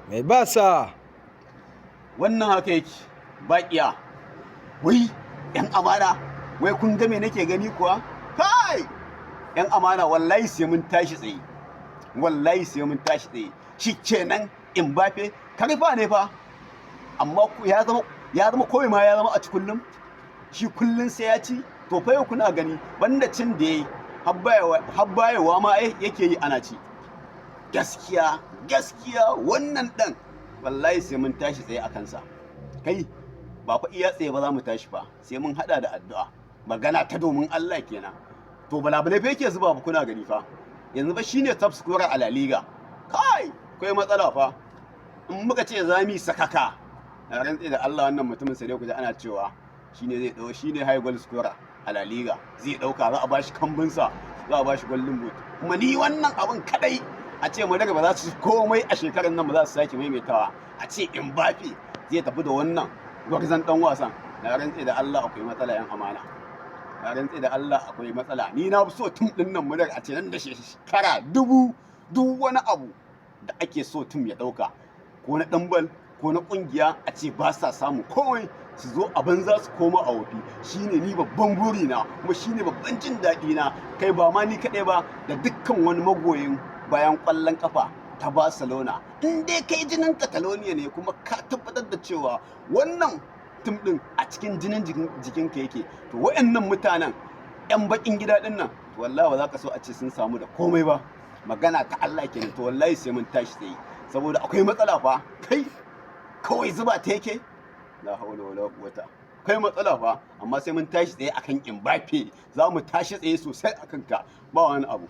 Mai basa wannan haka yake baƙiya. Wai yan amana, wai kun ga me nake gani kuwa? Kai yan amana, wallahi sai mun tashi tsaye, wallahi sai mun tashi tsaye. Shikenan Mbappe karfa ne fa, amma ya zama kawai ma ya zama a ci kullum. Shi kullum sai ya ci. To fa yau kuna gani banda cin da yayi har bayewa ma yake yi ana ci. Gaskiya wannan dan wallahi sai mun tashi tsaye a kansa. Kai ba fa iya tsaye ba za mu tashi fa, sai mun hada da addu'a. Magana ta domin Allah kenan. To balabale fa yake zuba ba kuna gani fa. Yanzu ba shine top scorer a La Liga. Kai akwai matsala fa. In muka ce za mu yi sakaka, na rantsi da Allah wannan mutumin sai dai ku ji ana cewa shine high goal scorer a La Liga. Zai dauka, za a bashi kambunsa, za a bashi golden boot. Kuma ni wannan abin kadai a ce mu daga ba za su komai a shekarar nan ba za su sake maimaitawa. A ce Mbappe zai tafi da wannan gwarzon dan wasan. Na rantsi da Allah akwai matsala yan amana. Na rantsi da Allah akwai matsala. Ni na fi so tun din nan mu daga a ce nan da shekara dubu duk wani abu da ake so tun ya dauka, ko na ɗanbal ko na ƙungiya, a ce ba sa samu komai, su zo a banza su koma a wofi. Shine ni babban burina, kuma shine babban jin daɗi na. Kai ba ma ni kaɗai ba, da dukkan wani magoyin bayan ƙwallon ƙafa ta Barcelona. In dai kai jinin Catalonia ne, kuma ka tabbatar da cewa wannan tim ɗin a cikin jinin jikinka yake, to wayannan mutanen 'yan baƙin gida ɗin nan, to wallahi ba za ka so a ce sun samu da komai ba. Magana ta Allah kenan. To wallahi sai mun tashi tsaye, saboda akwai matsala fa. Kai kawai zuba ta yake, la hawla wala quwwata. Kai matsala fa, amma sai mun tashi tsaye akan Mbappe. Za mu tashi tsaye sosai akan ka, ba wani abu.